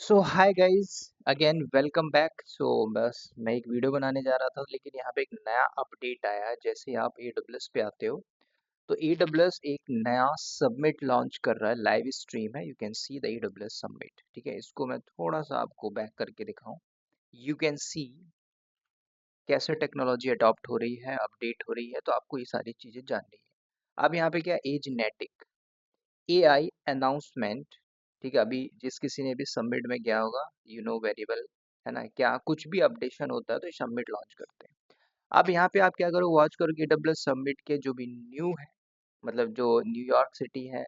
सो hi guys, again welcome back. बस मैं एक वीडियो बनाने जा रहा था, लेकिन यहाँ पे एक नया अपडेट आया है। जैसे आप AWS पे आते हो तो AWS एक नया सबमिट लॉन्च कर रहा है। लाइव स्ट्रीम है, you can see the AWS submit. ठीक है, इसको मैं थोड़ा सा आपको बैक करके दिखाऊं। यू कैन सी कैसे टेक्नोलॉजी अडॉप्ट हो रही है, अपडेट हो रही है, तो आपको ये सारी चीजें जाननी है। अब यहाँ पे क्या, एजनेटिक AI अनाउंसमेंट। ठीक है, अभी जिस किसी ने भी सबमिट में गया होगा, यू नो वेरी वेल, है ना। क्या कुछ भी अपडेशन होता है तो सबमिट लॉन्च करते हैं। अब यहाँ पे आप क्या करो, वॉच करो कि AWS सबमिट के जो भी न्यू है, मतलब जो न्यूयॉर्क सिटी है,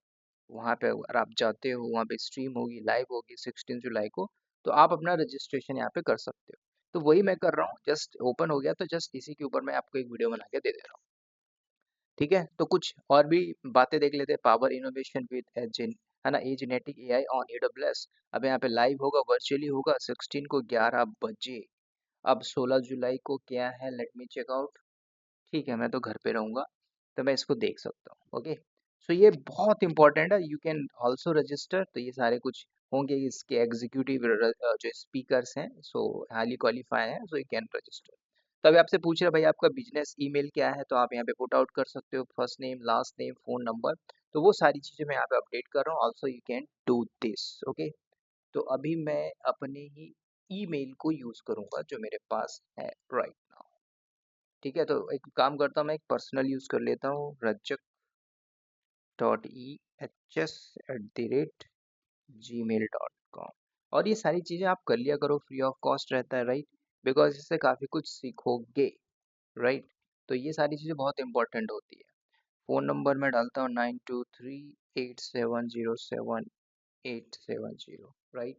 वहाँ पे अगर आप जाते हो, वहाँ पे स्ट्रीम होगी, लाइव होगी 16 जुलाई को। तो आप अपना रजिस्ट्रेशन यहाँ पे कर सकते हो। तो वही मैं कर रहा हूँ, जस्ट ओपन हो गया, तो जस्ट इसी के ऊपर मैं आपको एक वीडियो बना के दे दे रहा हूँ। ठीक है, तो कुछ और भी बातें देख लेते हैं। पावर इनोवेशन विद एजिन, है ना, एजेनेटिक AI ऑन AWS। अब यहाँ पे लाइव होगा, वर्चुअली होगा 16 को 11 बजे। अब 16 जुलाई को क्या है, लेट मी चेक आउट। ठीक है, मैं तो घर पे रहूंगा, तो मैं इसको देख सकता हूँ। ओके, सो ये बहुत इंपॉर्टेंट है। You can also register. तो ये सारे कुछ होंगे इसके एग्जीक्यूटिव जो स्पीकर्स हैं, सो हाईली क्वालिफाई हैं, सो यू कैन रजिस्टर। तो अभी आपसे पूछ रहे हैं भाई आपका बिजनेस ईमेल क्या है, तो आप यहाँ पे पुट आउट कर सकते हो, first name, last name, phone number. तो वो सारी चीजें मैं यहाँ पे अपडेट कर रहा हूँ। Also you can do this. Okay, तो अभी मैं अपने ही ईमेल को यूज करूंगा जो मेरे पास है राइट नाउ। ठीक है, तो एक काम करता हूँ, मैं एक पर्सनल यूज कर लेता हूँ, rajak.ehs@gmail.com। और ये सारी चीजें आप कर लिया करो, फ्री ऑफ कॉस्ट रहता है, राइट। बिकॉज इससे काफी कुछ सीखोगे, राइट। तो ये सारी चीजें बहुत इंपॉर्टेंट होती है। फोन नंबर मैं डालता हूँ 9238707870, राइट।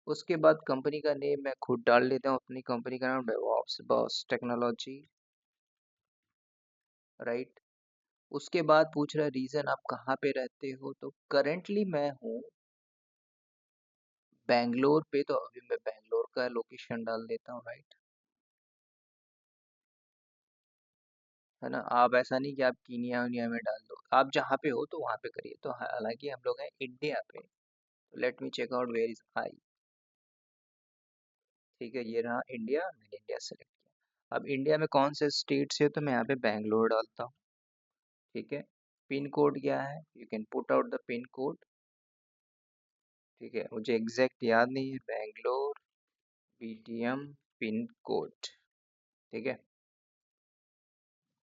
उसके बाद कंपनी का नेम मैं खुद डाल लेता हूँ, अपनी कंपनी का नाम डेवऑप्स बॉस टेक्नोलॉजी, राइट। उसके बाद पूछ रहा है रीजन आप कहाँ पे रहते हो, तो करेंटली मैं हूँ बैंगलोर पे। तो अभी मैं बैंगलोर का लोकेशन डाल देता हूँ, राइट, है ना। आप ऐसा नहीं कि आप कीनिया उनिया में डाल दो, आप जहाँ पे हो तो वहाँ पे करिए। तो हालांकि हम लोग हैं इंडिया पे, तो let me check out where is AI. ठीक है, ये रहा इंडिया, मैंने इंडिया सेलेक्ट किया। अब इंडिया में कौन से स्टेट से हो, तो मैं यहाँ पे बैंगलोर डालता हूँ। ठीक है, पिन कोड क्या है, you can put out the pin code. ठीक है, मुझे एग्जैक्ट याद नहीं है, बैंगलोर BTM पिन कोड। ठीक है,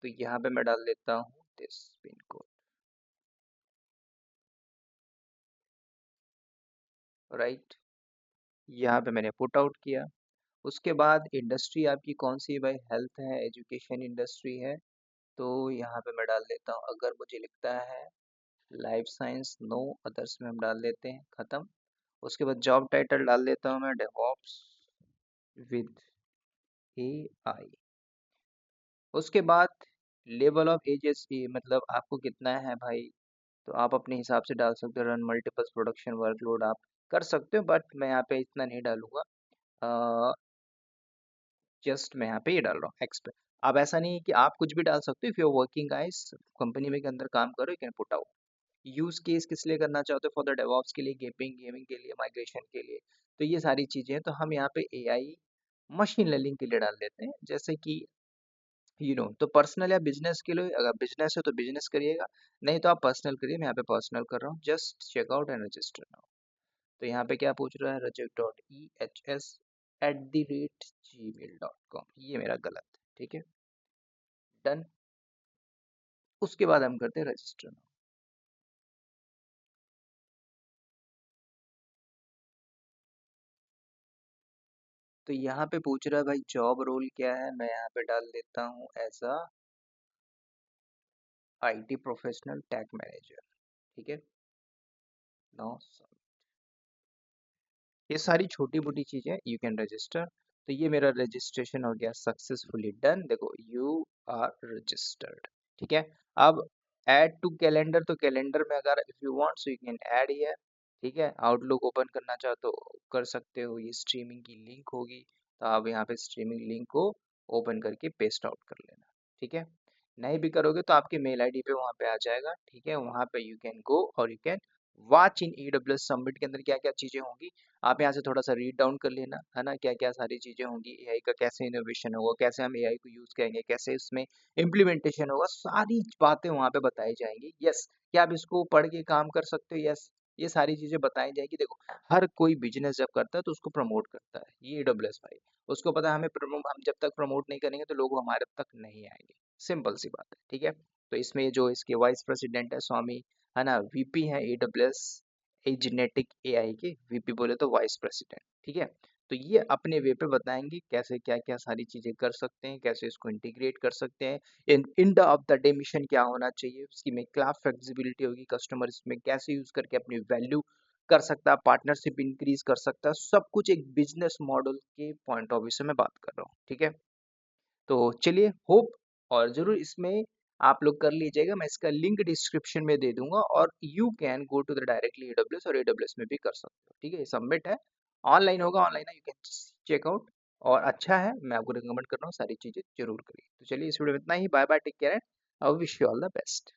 तो यहाँ पे मैं डाल देता हूँ दिस पिन कोड, राइट। यहाँ पे मैंने पुट आउट किया। उसके बाद इंडस्ट्री आपकी कौन सी है भाई, हेल्थ है, एजुकेशन इंडस्ट्री है, तो यहाँ पे मैं डाल देता हूँ। अगर मुझे लिखता है लाइफ साइंस, नो अदर्स में हम डाल देते हैं, खत्म। उसके बाद जॉब टाइटल डाल देता हूँ मैं डेवऑप्स विद AI। उसके बाद लेवल ऑफ एजेस, मतलब आपको कितना है भाई, तो आप अपने हिसाब से डाल सकते हो। रन मल्टीपल प्रोडक्शन वर्कलोड आप कर सकते हो, बट मैं यहाँ पे इतना नहीं डालूंगा। जस्ट मैं यहाँ पे ये डाल रहा हूँ एक्सपेक्ट। अब ऐसा नहीं है कि आप कुछ भी डाल सकते हो। If you are working guys, company में के अंदर काम करो, you can put out. Use case किस लिए करना चाहते हो, फॉर द डेवऑप्स के लिए, गेमिंग के लिए, माइग्रेशन के लिए। तो ये सारी चीजें हैं, तो हम यहाँ पे AI मशीन लर्निंग के लिए डाल देते हैं। जैसे कि तो पर्सनल या बिजनेस के लिए, अगर बिजनेस है तो बिजनेस करिएगा, नहीं तो आप पर्सनल करिए। मैं यहाँ पे पर्सनल कर रहा हूँ, just check out and register now. तो यहाँ पे क्या पूछ रहा है, rajak.ehs@gmail.com, ये मेरा गलत है। ठीक है, डन। उसके बाद हम करते हैं रजिस्टर नाउ। तो यहाँ पे पूछ रहा है भाई जॉब रोल क्या है, मैं यहाँ पे डाल देता हूँ as a IT professional tag manager. ठीक है, नो, ये सारी छोटी मोटी चीजें, यू कैन रजिस्टर। तो ये मेरा रजिस्ट्रेशन हो गया सक्सेसफुली डन। देखो, यू आर रजिस्टर्ड। ठीक है, अब ऐड टू कैलेंडर, तो कैलेंडर में अगर if you want so you can add here. ठीक है, आउटलुक ओपन करना चाहो तो कर सकते हो, ये स्ट्रीमिंग की लिंक होगी, तो आप यहाँ पे स्ट्रीमिंग लिंक को ओपन करके पेस्ट आउट कर लेना। ठीक है, नहीं भी करोगे तो आपके मेल ID पे वहाँ पे आ जाएगा। ठीक है, वहाँ पे यू कैन गो और you can watch in AWS submit के अंदर क्या क्या चीजें होंगी, आप यहाँ से थोड़ा सा रीड डाउन कर लेना, है ना, क्या क्या सारी चीजें होंगी, एआई का कैसे इनोवेशन होगा, कैसे हम एआई को यूज करेंगे, कैसे इसमें इम्प्लीमेंटेशन होगा, सारी बातें वहाँ पे बताई जाएंगी। यस, क्या आप इसको पढ़ के काम कर सकते हो? यस, ये सारी चीजें बताई जाएगी। देखो, हर कोई बिजनेस जब करता है तो उसको प्रमोट करता है, ये AWS भाई, उसको पता है हमें हम जब तक प्रमोट नहीं करेंगे तो लोग हमारे तक नहीं आएंगे, सिंपल सी बात है, ठीक है। तो इसमें जो इसके वाइस प्रेसिडेंट है स्वामी, है ना, वीपी है AWS जेनेटिक एआई के, वीपी बोले तो वाइस प्रेसिडेंट, ठीक है। तो ये अपने वे पे बताएंगे कैसे क्या क्या सारी चीजें कर सकते हैं, कैसे इसको इंटीग्रेट कर सकते हैं, इन ऑफ द डे मिशन क्या होना चाहिए, उसकी में क्या फ्लेक्सिबिलिटी होगी, कस्टमर इसमें कैसे यूज करके अपनी वैल्यू कर सकता है, पार्टनरशिप इंक्रीज कर सकता है, सब कुछ एक बिजनेस मॉडल के पॉइंट ऑफ व्यू से मैं बात कर रहा हूँ, ठीक है। तो चलिए, होप और ज़रूर इसमें आप लोग कर लीजिएगा, मैं इसका लिंक डिस्क्रिप्शन में दे दूंगा और you can go to the directly AWS, और AWS में भी कर सकते हो, ठीक है। ये सबमिट है, ऑनलाइन होगा, ऑनलाइन है, यू कैन चेक आउट, और अच्छा है, मैं आपको रिकमेंड कर रहा हूँ, सारी चीज़ें जरूर करिए। तो चलिए, इस वीडियो में इतना ही, bye bye, take care, I wish you all the best.